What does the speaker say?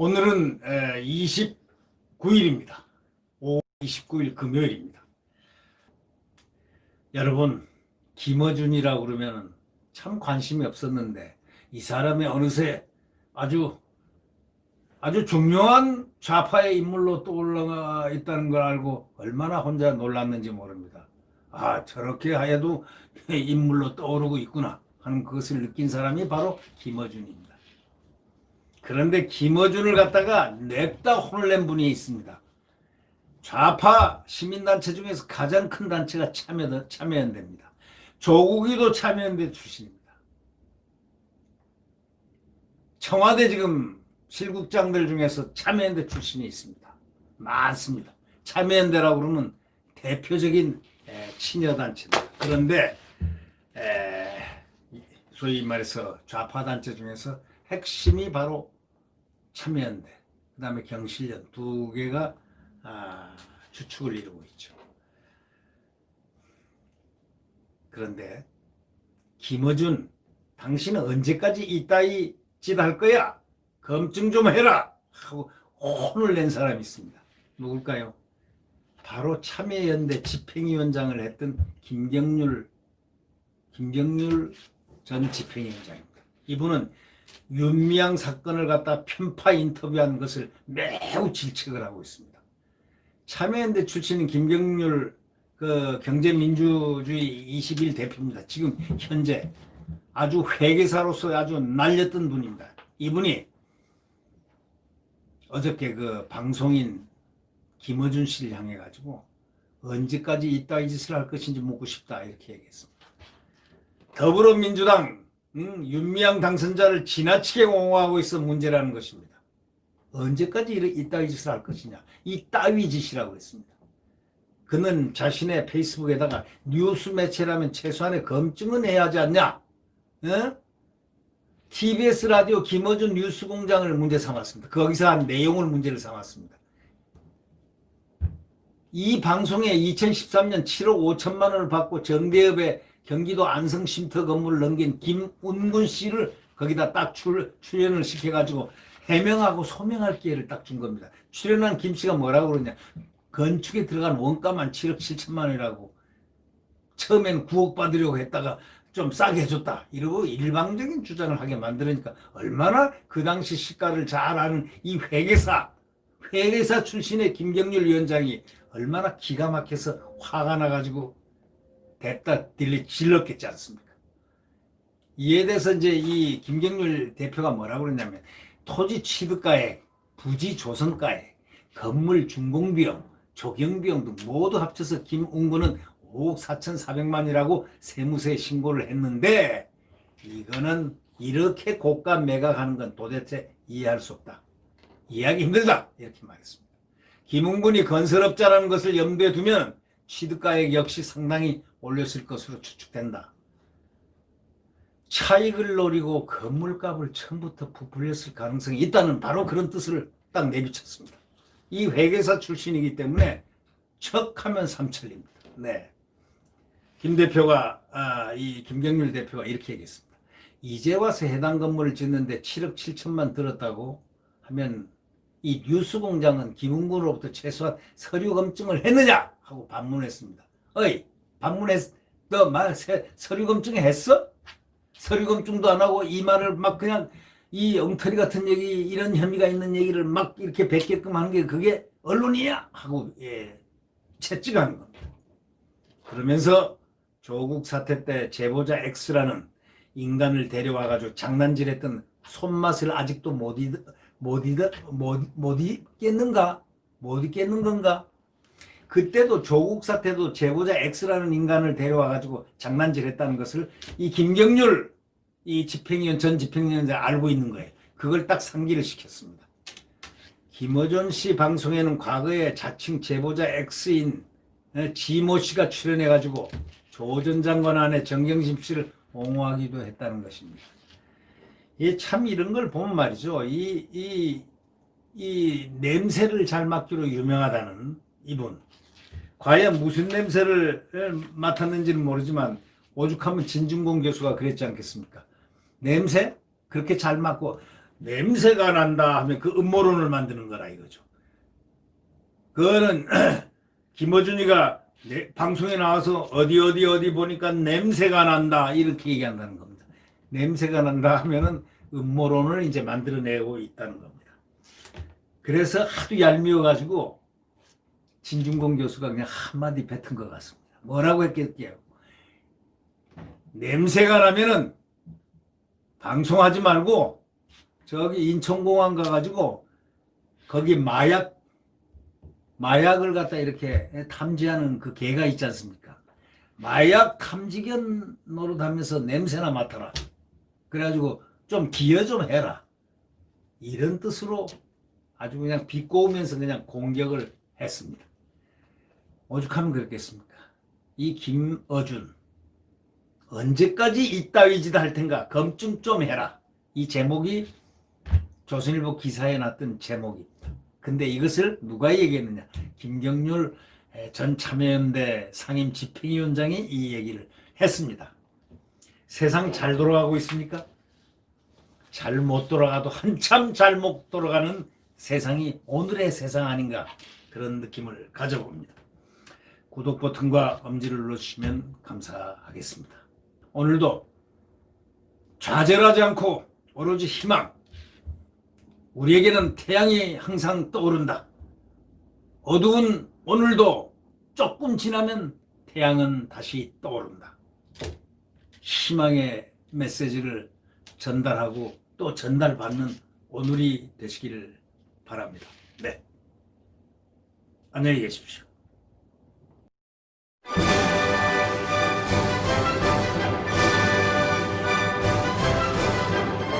오늘은 29일입니다. 5월 29일 금요일입니다. 여러분, 김어준이라고 그러면 참 관심이 없었는데 이 사람이 어느새 아주 중요한 좌파의 인물로 떠올라 있다는 걸 알고 얼마나 혼자 놀랐는지 모릅니다. 아, 저렇게 하여도 인물로 떠오르고 있구나 하는 그것을 느낀 사람이 바로 김어준입니다. 그런데 김어준을 갖다가 냅다 혼을 낸 분이 있습니다. 좌파 시민단체 중에서 가장 큰 단체가 참여연대입니다. 조국이도 참여연대 출신입니다. 청와대 지금 실국장들 중에서 참여연대 출신이 있습니다. 많습니다. 참여연대라고 그러면 대표적인 친여단체입니다. 그런데 소위 말해서 좌파단체 중에서 핵심이 바로 참여연대, 그 다음에 경실련 두 개가 주축을 이루고 있죠. 그런데 김어준, 당신은 언제까지 이따위 짓 할 거야? 검증 좀 해라! 하고 혼을 낸 사람이 있습니다. 누굴까요? 바로 참여연대 집행위원장을 했던 김경률 전 집행위원장입니다. 이분은 윤미향 사건을 갖다 편파 인터뷰한 것을 매우 질책을 하고 있습니다. 참여연대 출신인 김경률 경제민주주의 21 대표입니다. 지금 현재 아주 회계사로서 아주 날렸던 분입니다. 이분이 어저께 방송인 김어준 씨를 향해 가지고 언제까지 이따위 짓을 할 것인지 묻고 싶다 이렇게 얘기했습니다. 더불어민주당 윤미향 당선자를 지나치게 옹호하고 있어 문제라는 것입니다. 언제까지 이따위 짓을 할 것이냐, 이따위 짓이라고 했습니다. 그는 자신의 페이스북에다가 뉴스 매체라면 최소한의 검증은 해야 하지 않냐, TBS 라디오 김어준 뉴스공장을 문제 삼았습니다. 거기서 한 내용을 문제를 삼았습니다. 이 방송에 2013년 7억 5천만 원을 받고 정대협에 경기도 안성 쉼터 건물을 넘긴 김운근 씨를 거기다 딱 출연을 시켜가지고 해명하고 소명할 기회를 딱 준 겁니다. 출연한 김 씨가 뭐라고 그러냐, 건축에 들어간 원가만 7억 7천만 원이라고, 처음에는 9억 받으려고 했다가 좀 싸게 해줬다 이러고 일방적인 주장을 하게 만들으니까 얼마나 그 당시 시가를 잘 아는 이 회계사 출신의 김경률 위원장이 얼마나 기가 막혀서 화가 나가지고 됐다 질렀겠지 않습니까? 이에 대해서 이제 이 김경률 대표가 뭐라고 그러냐면, 토지 취득가액, 부지 조성가액, 건물 준공비용, 조경비용 등 모두 합쳐서 김운구는 5억 4,400만이라고 세무서에 신고를 했는데, 이거는 이렇게 고가 매각하는 건 도대체 이해할 수 없다, 이해하기 힘들다 이렇게 말했습니다. 김운군이 건설업자라는 것을 염두에 두면 취득가액 역시 상당히 올렸을 것으로 추측된다. 차익을 노리고 건물값을 처음부터 부풀렸을 가능성이 있다는 바로 그런 뜻을 딱 내비쳤습니다. 이 회계사 출신이기 때문에 척하면 삼천리입니다. 네. 김 대표가 이 김경률 대표가 이렇게 얘기했습니다. 이제 와서 해당 건물을 짓는데 7억 7천만 들었다고 하면 이 뉴스공장은 김은구로부터 최소한 서류 검증을 했느냐 하고 반문했습니다. 어이, 너 서류 검증 했어? 서류 검증도 안 하고 이 말을 막 그냥 이 엉터리 같은 얘기, 이런 혐의가 있는 얘기를 막 이렇게 뱉게끔 하는 게 그게 언론이냐 하고 채찍하는 겁니다. 그러면서 조국 사태 때 제보자 X라는 인간을 데려와가지고 장난질했던 손맛을 아직도 못 잊겠는 건가? 그때도 조국 사태도 제보자 X라는 인간을 데려와가지고 장난질했다는 것을 이 김경률 이 전 집행위원장 알고 있는 거예요. 그걸 딱 상기를 시켰습니다. 김어준 씨 방송에는 과거에 자칭 제보자 X인 지모 씨가 출연해가지고 조 전 장관 아내 정경심 씨를 옹호하기도 했다는 것입니다. 참 이런 걸 보면 말이죠. 이 냄새를 잘 맡기로 유명하다는 이분. 과연 무슨 냄새를 맡았는지는 모르지만 오죽하면 진중권 교수가 그랬지 않겠습니까? 냄새? 그렇게 잘 맡고 냄새가 난다 하면 그 음모론을 만드는 거라 이거죠. 그거는 김어준이가 방송에 나와서 어디 보니까 냄새가 난다 이렇게 얘기한다는 겁니다. 냄새가 난다 하면은 음모론을 이제 만들어내고 있다는 겁니다. 그래서 하도 얄미워가지고 진중권 교수가 그냥 한마디 뱉은 것 같습니다. 뭐라고 했겠게요? 냄새가 나면은 방송하지 말고 저기 인천공항 가가지고 거기 마약을 갖다 이렇게 탐지하는 그 개가 있지 않습니까? 마약 탐지견 노릇하면서 냄새나 맡아라. 그래가지고 좀 기여 좀 해라. 이런 뜻으로 아주 그냥 비꼬우면서 그냥 공격을 했습니다. 오죽하면 그렇겠습니까? 이 김어준 언제까지 이따위 짓 할 텐가 검증 좀 해라. 이 제목이 조선일보 기사에 났던 제목입니다. 근데 이것을 누가 얘기했느냐? 김경률 전 참여연대 상임 집행위원장이 이 얘기를 했습니다. 세상 잘 돌아가고 있습니까? 잘 못 돌아가도 한참 잘 못 돌아가는 세상이 오늘의 세상 아닌가 그런 느낌을 가져봅니다. 구독 버튼과 엄지를 눌러주시면 감사하겠습니다. 오늘도 좌절하지 않고 오로지 희망. 우리에게는 태양이 항상 떠오른다. 어두운 오늘도 조금 지나면 태양은 다시 떠오른다. 희망의 메시지를 전달하고 또 전달받는 오늘이 되시기를 바랍니다. 네. 안녕히 계십시오.